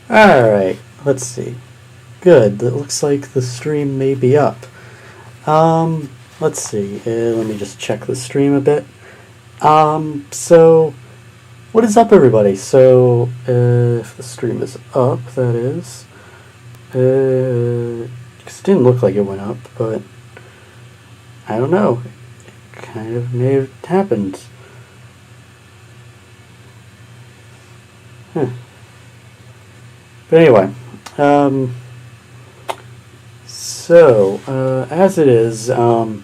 Alright, let's see. Good, it looks like the stream may be up. Let's see, let me just check the stream a bit. So, what is up, everybody? So, if the stream is up, that is. Because it didn't look like it went up, but I don't know. It kind of may have happened. Huh. But anyway, as it is, a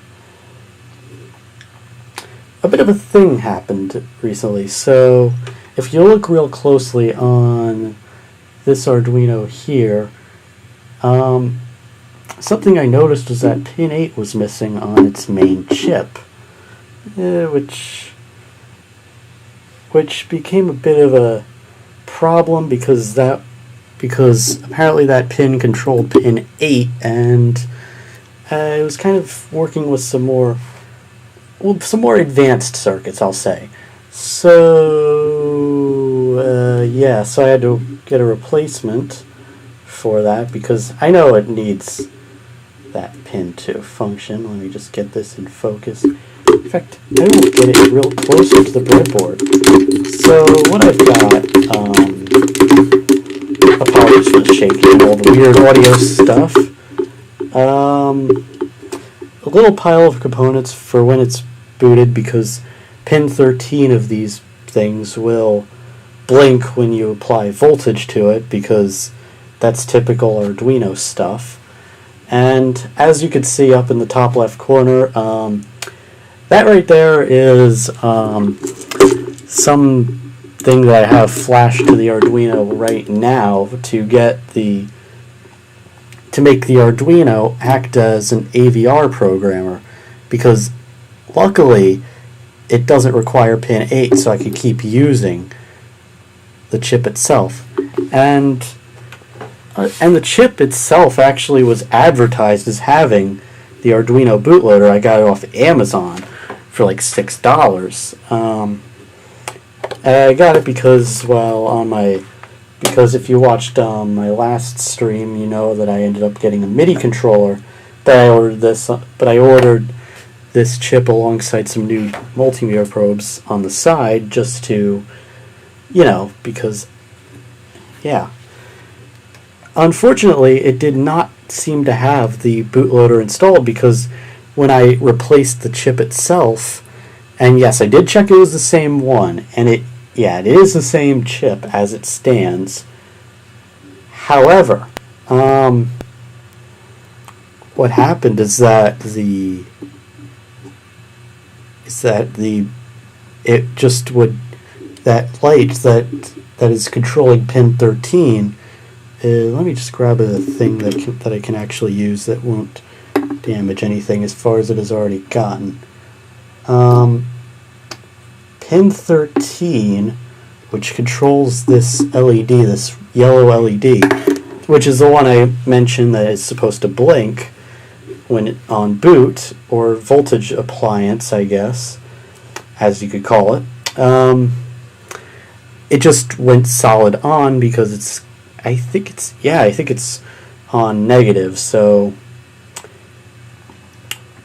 bit of a thing happened recently. So, if you look real closely on this Arduino here, something I noticed was that pin 8 was missing on its main chip, which became a bit of a problem because apparently that pin controlled pin 8, and it was kind of working with some more advanced circuits, I'll say. So so I had to get a replacement for that because I know it needs that pin to function. Let me just get this in focus. In fact, I will get it real closer to the breadboard. So what I've got, apologies for the shaking and all the weird audio stuff. A little pile of components for when it's booted, because pin 13 of these things will blink when you apply voltage to it, because that's typical Arduino stuff. And as you can see up in the top left corner, that right there is something that I have flashed to the Arduino right now to make the Arduino act as an AVR programmer, because luckily it doesn't require pin 8, so I can keep using the chip itself. And the chip itself actually was advertised as having the Arduino bootloader. I got it off Amazon for like $6. I got it because, because if you watched my last stream, you know that I ended up getting a MIDI controller. But I ordered this chip alongside some new multimeter probes on the side, just to, because, yeah. Unfortunately, it did not seem to have the bootloader installed, because when I replaced the chip itself, and yes, I did check it was the same one, and it is the same chip as it stands. However, what happened is that that light that is controlling pin 13. Let me just grab a thing that I can actually use that won't damage anything as far as it has already gotten. Pin 13, which controls this LED, this yellow LED, which is the one I mentioned that is supposed to blink when on boot, or voltage appliance, I guess, as you could call it. It just went solid on because I think it's on negative, so,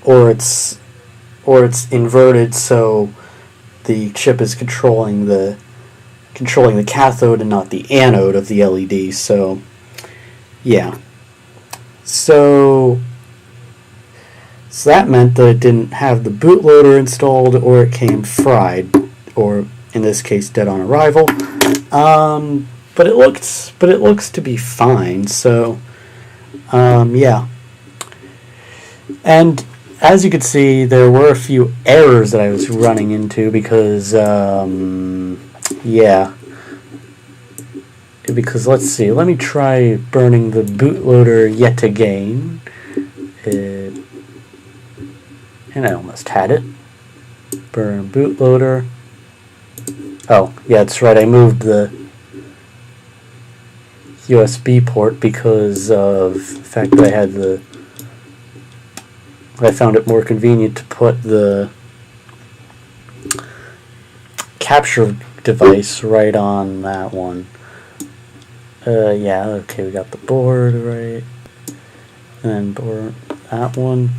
or it's inverted, so the chip is controlling the cathode and not the anode of the LED. So yeah, so that meant that it didn't have the bootloader installed, or it came fried, or in this case dead on arrival. But it looks to be fine. So, yeah. And as you can see, there were a few errors that I was running into because, Because let's see, let me try burning the bootloader yet again. And I almost had it. Burn bootloader. Oh, yeah, that's right. I moved the USB port because of the fact that I found it more convenient to put the capture device right on that one. Yeah, okay, we got the board right. And then board that one.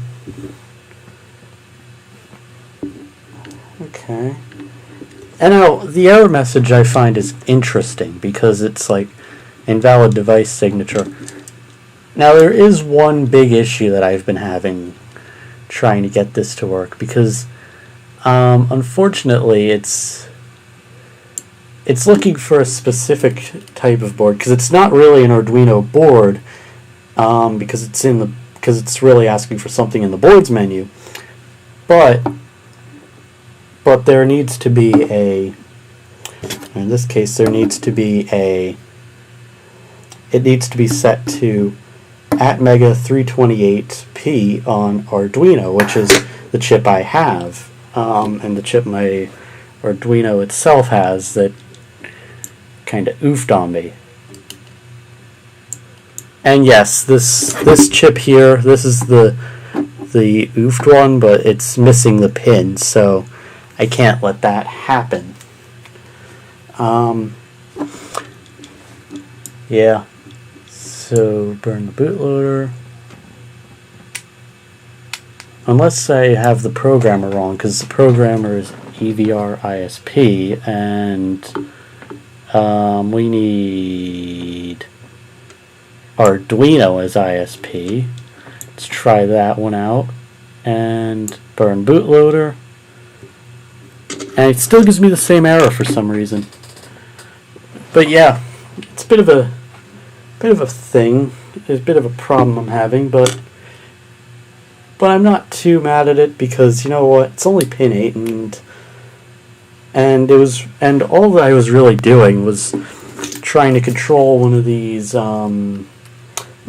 Okay. And now, the error message I find is interesting because it's like invalid device signature. Now, there is one big issue that I've been having trying to get this to work because unfortunately it's looking for a specific type of board because it's not really an Arduino board because it's really asking for something in the boards menu, but there needs to be in this case it needs to be set to ATMega 328P on Arduino, which is the chip I have, and the chip my Arduino itself has that kind of oofed on me. And yes, this chip here, this is the oofed one, but it's missing the pin, so I can't let that happen. Yeah. So burn the bootloader. Unless I have the programmer wrong, because the programmer is EVR ISP, and we need Arduino as ISP. Let's try that one out. And burn bootloader. And it still gives me the same error for some reason. But yeah, it's a bit of a thing. It's a bit of a problem I'm having, but I'm not too mad at it because you know what? It's only pin 8, and all that I was really doing was trying to control one of these. Let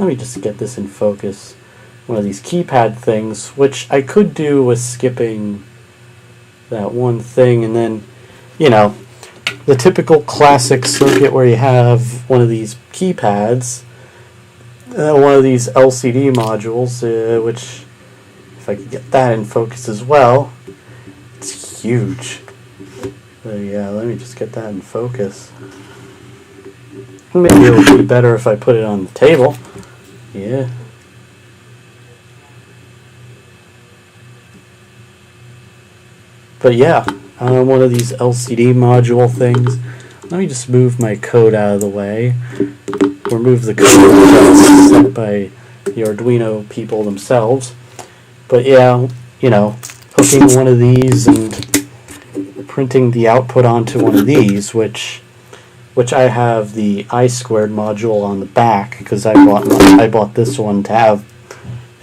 me just get this in focus. One of these keypad things, which I could do with skipping that one thing, and then, you know, the typical classic circuit where you have one of these keypads, one of these LCD modules, which, if I could get that in focus as well, it's huge. Yeah, let me just get that in focus. Maybe it'll be better if I put it on the table. Yeah. But yeah, one of these LCD module things. Let me just move my code out of the way, or move the code that's set by the Arduino people themselves. But yeah, you know, hooking one of these and printing the output onto one of these, which I have the I2 module on the back because I bought this one to have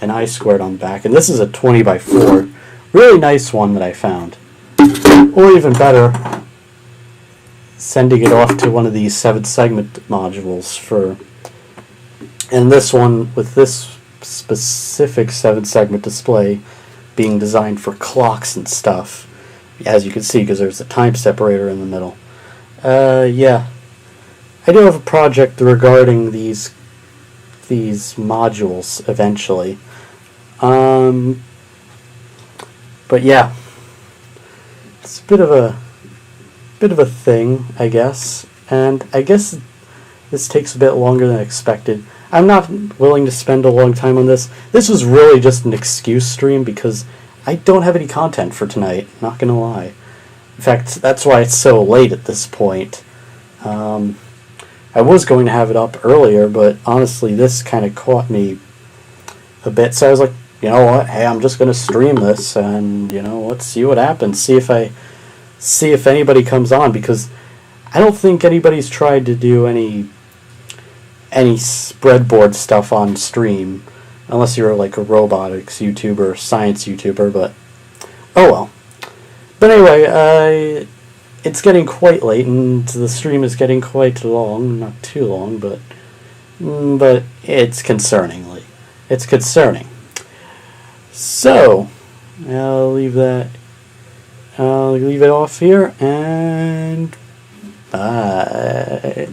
an I2 on the back, and this is a 20x4, really nice one that I found. Or even better, sending it off to one of these 7-segment modules and this one with this specific 7-segment display being designed for clocks and stuff, as you can see because there's a time separator in the middle. Yeah, I do have a project regarding these modules eventually. But yeah. It's a bit of a thing, I guess, and I guess this takes a bit longer than expected. I'm not willing to spend a long time on this. This was really just an excuse stream because I don't have any content for tonight, not gonna lie. In fact, that's why it's so late at this point. I was going to have it up earlier, but honestly this kind of caught me a bit, so I was like, you know what, hey, I'm just going to stream this, and, you know, let's see what happens, see if anybody comes on, because I don't think anybody's tried to do any spreadboard stuff on stream, unless you're like a robotics YouTuber, science YouTuber, but, oh well. But anyway, it's getting quite late, and the stream is getting quite long, not too long, but it's concerning. It's concerning. So, I'll leave it off here, and bye.